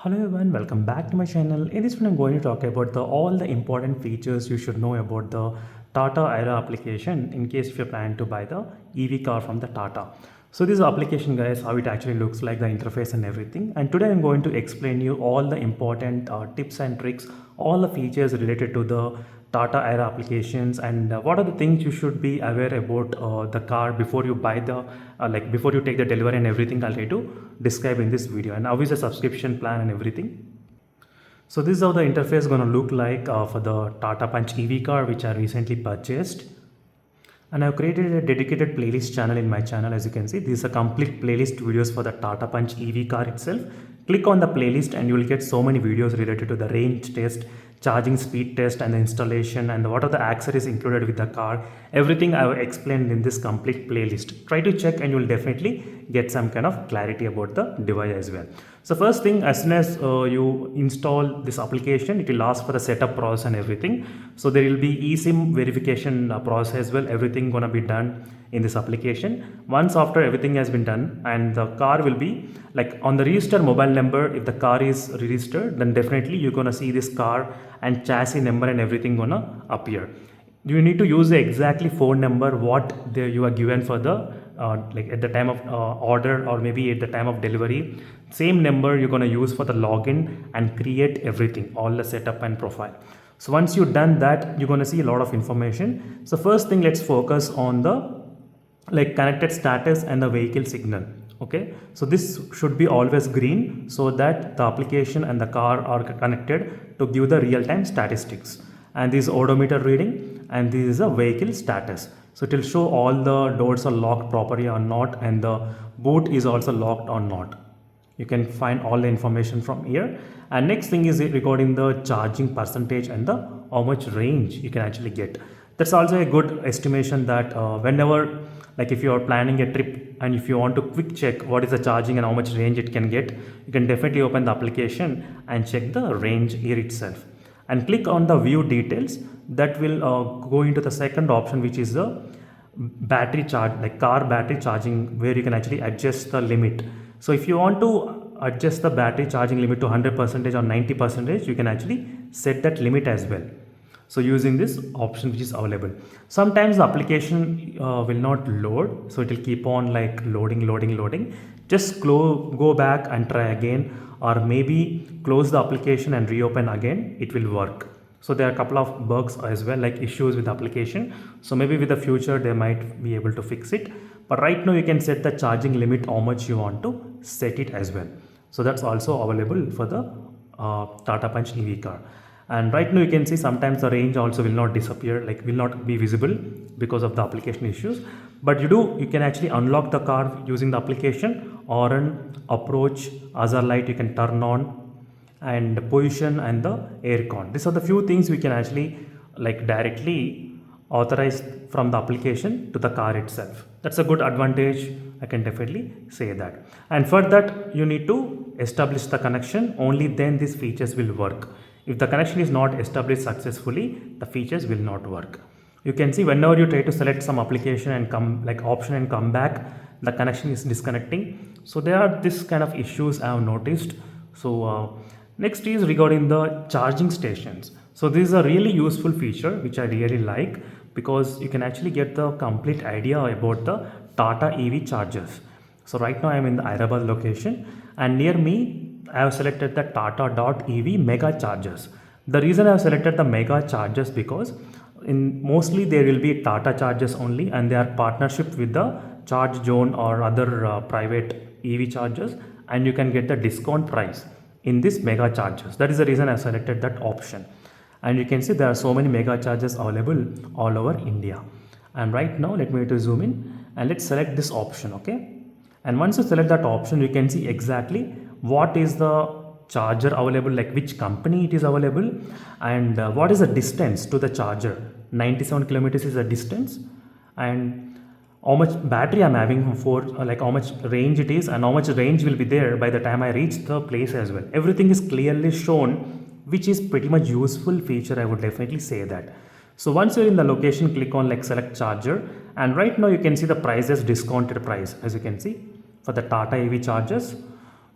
Hello everyone, welcome back to my channel. In this video, I'm going to talk about all the important features you should know about the Tata IRA application in case if you're planning to buy the EV car from the Tata. So this application, guys, how it actually looks like, the interface and everything. And today I'm going to explain you all the important tips and tricks, all the features related to the Tata IRA applications, and what are the things you should be aware about the car before you buy the before you take the delivery and everything. I'll try to describe in this video, and how is the subscription plan and everything. So this is how the interface is going to look like for the Tata Punch EV car which I recently purchased. And I've created a dedicated playlist channel in my channel. As you can see, this is a complete playlist videos for the Tata Punch EV car itself. Click on the playlist and you will get so many videos related to the range test, charging speed test, and the installation, and what are the accessories included with the car. Everything I have explained in this complete playlist. Try to check and you will definitely get some kind of clarity about the device as well. So first thing, as soon as you install this application, it will ask for the setup process and everything. So there will be eSIM verification process as well. Everything gonna be done in this application. Once after everything has been done, and the car will be like on the registered mobile number, if the car is registered, then definitely you're gonna see this car and chassis number and everything gonna appear. You need to use the exactly phone number what you are given for the like at the time of order, or maybe at the time of delivery. Same number you're going to use for the login and create everything, all the setup and profile. So once you've done that, you're going to see a lot of information. So first thing, let's focus on the connected status and the vehicle signal. Okay, so this should be always green so that the application and the car are connected to give the real-time statistics. And this is odometer reading, and this is a vehicle status. So it will show all the doors are locked properly or not, and the boot is also locked or not. You can find all the information from here. And next thing is regarding the charging percentage and the how much range you can actually get. That's also a good estimation that whenever, like if you are planning a trip and if you want to quick check what is the charging and how much range it can get, you can definitely open the application and check the range here itself. And click on the view details. That will go into the second option, which is the battery charge, like car battery charging, where you can actually adjust the limit. So if you want to adjust the battery charging limit to 100% or 90%, you can actually set that limit as well. So using this option which is available. Sometimes the application will not load, so it will keep on like loading. Just go back and try again, or maybe close the application and reopen again, it will work. So there are a couple of bugs as well, like issues with the application. So maybe with the future they might be able to fix it. But right now you can set the charging limit, how much you want to set it as well. So that's also available for the Tata Punch EV car. And right now you can see sometimes the range also will not disappear, like will not be visible because of the application issues. But you can actually unlock the car using the application, or an approach, hazard light you can turn on, and position and the air con. These are the few things we can actually like directly authorize from the application to the car itself. That's a good advantage, I can definitely say that. And for that you need to establish the connection, only then these features will work. If the connection is not established successfully, the features will not work. You can see whenever you try to select some application and come like option and come back, the connection is disconnecting. So there are this kind of issues I have noticed. So next is regarding the charging stations. So this is a really useful feature which I really like, because you can actually get the complete idea about the Tata EV chargers. So right now I am in the Hyderabad location, and near me I have selected the Tata.EV mega chargers. The reason I have selected the mega chargers because mostly there will be Tata chargers only, and they are partnership with the Charge Zone or other private EV chargers, and you can get the discount price in this mega chargers. That is the reason I selected that option. And you can see there are so many mega chargers available all over India. And right now let me zoom in and let's select this option. Okay, and once you select that option, you can see exactly what is the charger available, like which company it is available, and what is the distance to the charger. 97 kilometers is the distance, and how much battery I'm having for like how much range it is, and how much range will be there by the time I reach the place as well. Everything is clearly shown, which is pretty much useful feature, I would definitely say that. So once you're in the location, click on like select charger, and right now you can see the prices, discounted price, as you can see for the Tata EV chargers.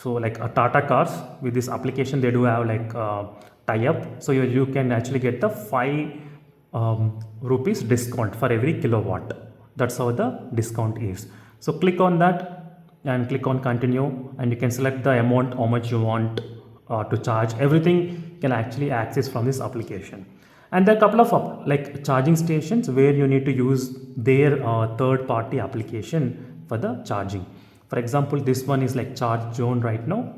So like a Tata cars with this application, they do have like tie up. So you can actually get the 5 rupees discount for every kilowatt. That's how the discount is. So click on that and click on continue, and you can select the amount how much you want to charge. Everything can actually access from this application. And there are a couple of like charging stations where you need to use their third party application for the charging. For example, this one is like charge zone right now,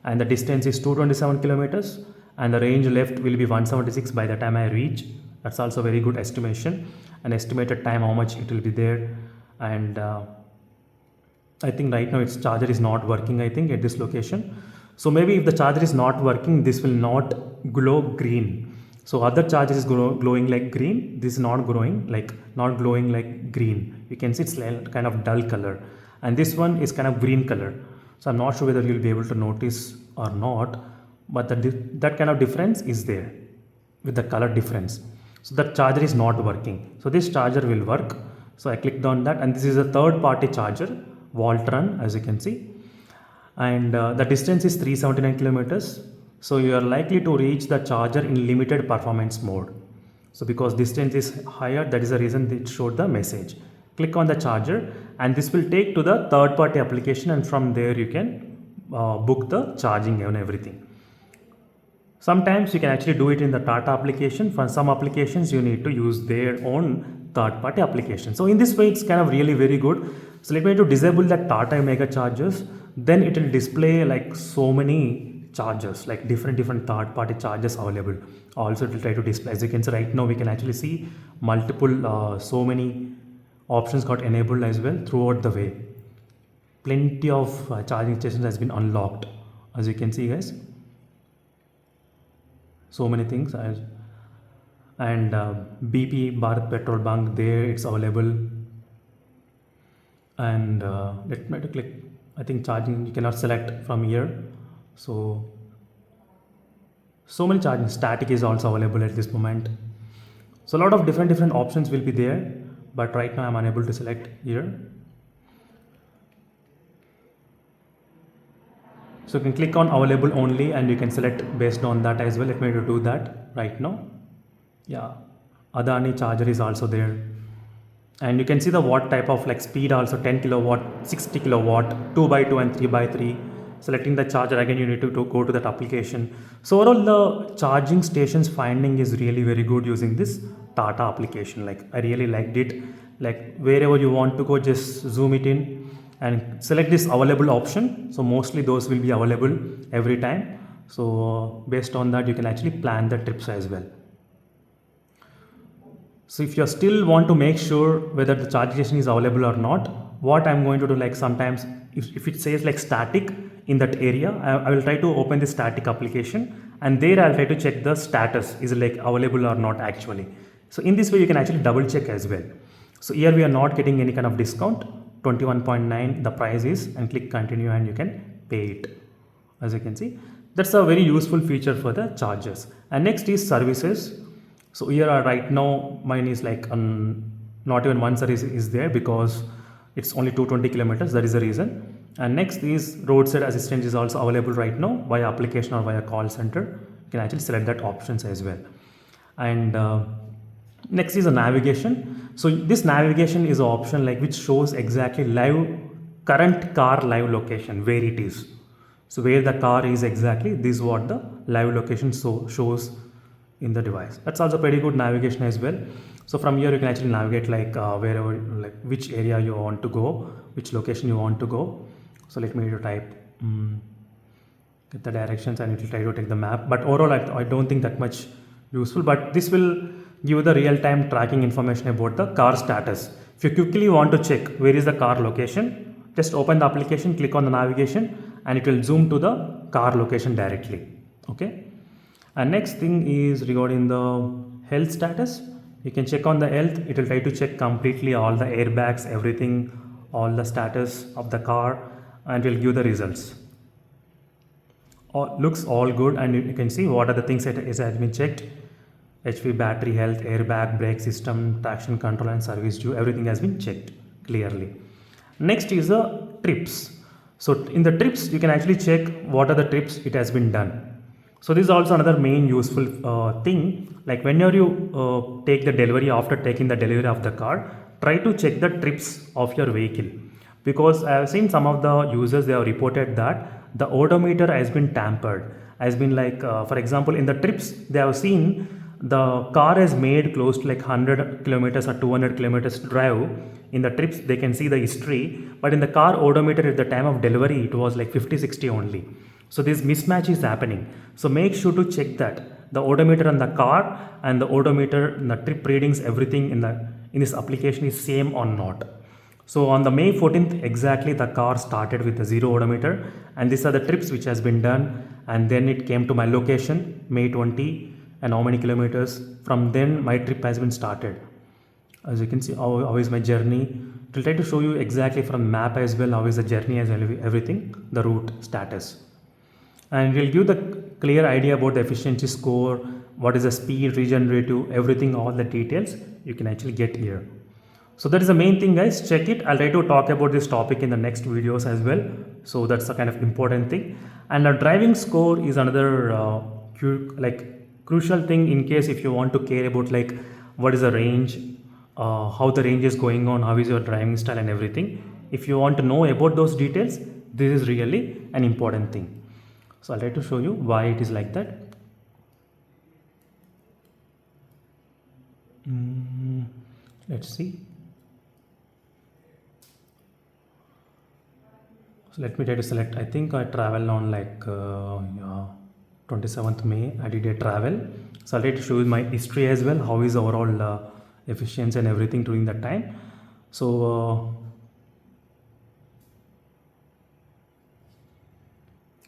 and the distance is 227 kilometers, and the range left will be 176 by the time I reach. That's also very good estimation, an estimated time how much it will be there. And I think right now its charger is not working, I think, at this location. So maybe if the charger is not working, this will not glow green. So other charger is glowing like green. This is not glowing like green. You can see it's kind of dull color, and this one is kind of green color. So I'm not sure whether you'll be able to notice or not, but that kind of difference is there with the color difference. So that charger is not working. So this charger will work. So I clicked on that, and this is a third party charger, Voltron, as you can see, and the distance is 379 kilometers. So you are likely to reach the charger in limited performance mode. So because distance is higher, that is the reason it showed the message. Click on the charger, and this will take to the third party application, and from there you can book the charging and everything. Sometimes you can actually do it in the Tata application. For some applications you need to use their own third party application. So in this way it's kind of really very good. So let me to disable that Tata mega chargers, then it will display like so many chargers, like different third party chargers available. Also it will try to display, as you can see right now we can actually see multiple so many options got enabled as well throughout the way. Plenty of charging stations has been unlocked, as you can see guys. So many things, and BP Bharat petrol bunk, there it's available. And let me to click, I think charging you cannot select from here. So many charging, static is also available at this moment. So a lot of different options will be there, but right now I'm unable to select here. So you can click on available only, and you can select based on that as well. Let me do that right now. Yeah, Adani charger is also there, and you can see the watt type of like speed also, 10 kilowatt, 60 kilowatt, 2x2 and 3x3. Selecting the charger, again you need to go to that application. So overall the charging stations finding is really very good using this Tata application. Like I really liked it. Like wherever you want to go, just zoom it in and select this available option. So mostly those will be available every time. So based on that you can actually plan the trips as well. So if you still want to make sure whether the charging station is available or not, what I'm going to do, like sometimes if it says like static in that area, I will try to open the static application, and there I'll try to check the status is like available or not actually. So in this way you can actually double check as well. So here we are not getting any kind of discount, 21.9 the price is, and click continue and you can pay it. As you can see, that's a very useful feature for the chargers. And next is services. So here right now mine is like not even one service is there because it's only 220 kilometers, that is the reason. And next is roadside assistance is also available right now via application or via call center. You can actually select that options as well. And next is a navigation. So this navigation is an option like which shows exactly current car live location, where it is. So where the car is exactly, this is what the live location shows in the device. That's also pretty good navigation as well. So from here you can actually navigate like wherever, like which area you want to go, which location you want to go. So let me type get the directions, and it will try to take the map. But overall I don't think that much useful, but this will give the real-time tracking information about the car status. If you quickly want to check where is the car location, just open the application, click on the navigation, and it will zoom to the car location directly. Okay. And next thing is regarding the health status. You can check on the health. It will try to check completely all the airbags, everything, all the status of the car, and will give the results. Looks all good, and you can see what are the things that has been checked. HP battery health, airbag, brake system, traction control and service due, everything has been checked clearly. Next is the trips. So in the trips, you can actually check what are the trips it has been done. So this is also another main useful thing. Like whenever you take the delivery, after taking the delivery of the car, try to check the trips of your vehicle, because I have seen some of the users, they have reported that the odometer has been tampered. Has been like, for example, in the trips they have seen the car has made close to like 100 kilometers or 200 kilometers drive. In the trips they can see the history, but in the car odometer at the time of delivery it was like 50-60 only. So this mismatch is happening. So make sure to check that the odometer on the car and the odometer and the trip readings, everything in this application is same or not. So on the May 14th exactly, the car started with a 0 odometer, and these are the trips which has been done, and then it came to my location May 20, and how many kilometers. From then my trip has been started. As you can see, how is my journey. It will try to show you exactly from map as well how is the journey as everything, the route status, and it will give the clear idea about the efficiency score, what is the speed, regenerative, everything, all the details you can actually get here. So that is the main thing, guys. Check it. I'll try to talk about this topic in the next videos as well. So that's the kind of important thing. And the driving score is another crucial thing, in case if you want to care about like what is the range, how the range is going on, how is your driving style and everything. If you want to know about those details, this is really an important thing. So I'll try to show you why it is like that. Let's see. So let me try to select. I think I travel on like 27th May. I did a travel. So I'll try to show you my history as well. How is overall efficiency and everything during that time. So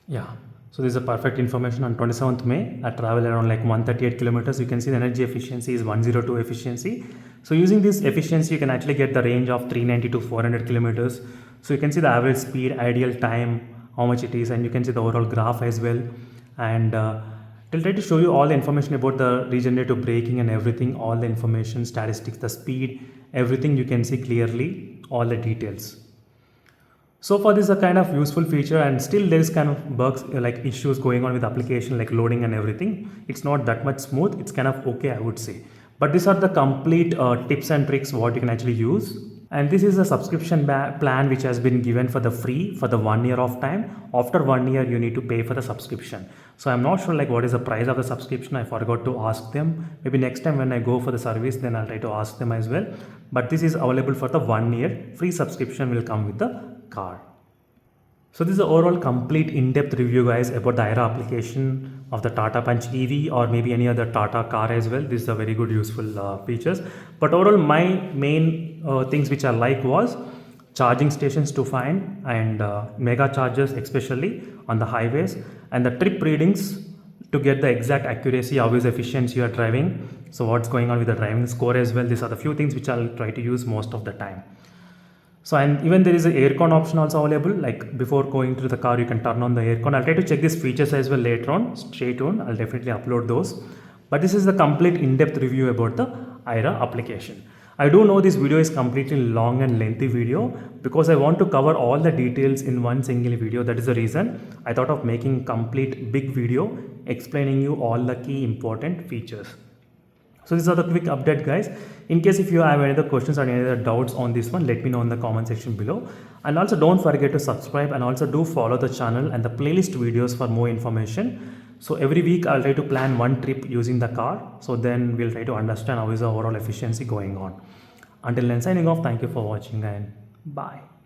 yeah. So this is a perfect information. On 27th May, I travel around like 138 kilometers. You can see the energy efficiency is 102 efficiency. So using this efficiency, you can actually get the range of 390 to 400 kilometers. So you can see the average speed, ideal time, how much it is, and you can see the overall graph as well. And it will try to show you all the information about the regenerative braking and everything, all the information, statistics, the speed, everything you can see clearly, all the details. So far this is a kind of useful feature, and still there is kind of bugs like issues going on with application like loading and everything. It's not that much smooth. It's kind of okay, I would say. But these are the complete tips and tricks what you can actually use. And this is a subscription plan which has been given for the free for the 1 year of time. After 1 year you need to pay for the subscription. So I'm not sure like what is the price of the subscription. I forgot to ask them. Maybe next time when I go for the service, then I'll try to ask them as well. But this is available for the 1 year. Free subscription will come with the car. So this is the overall complete in-depth review, guys, about the IRA application of the Tata Punch EV or maybe any other Tata car as well. This is a very good useful features. But overall my main things which I like was charging stations to find, and mega chargers especially on the highways, and the trip readings to get the exact accuracy, how is efficiency you are driving. So what's going on with the driving score as well. These are the few things which I'll try to use most of the time. So, and even there is an aircon option also available. Like before going to the car, you can turn on the aircon. I'll try to check these features as well later on. Stay tuned. I'll definitely upload those. But this is the complete in-depth review about the IRA application. I do know this video is completely long and lengthy video because I want to cover all the details in one single video. That is the reason I thought of making complete big video explaining you all the key important features. So these are the quick update, guys. In case if you have any other questions or any other doubts on this one, let me know in the comment section below. And also don't forget to subscribe, and also do follow the channel and the playlist videos for more information. So every week I'll try to plan one trip using the car. So then we'll try to understand how is the overall efficiency going on. Until then, signing off. Thank you for watching and bye.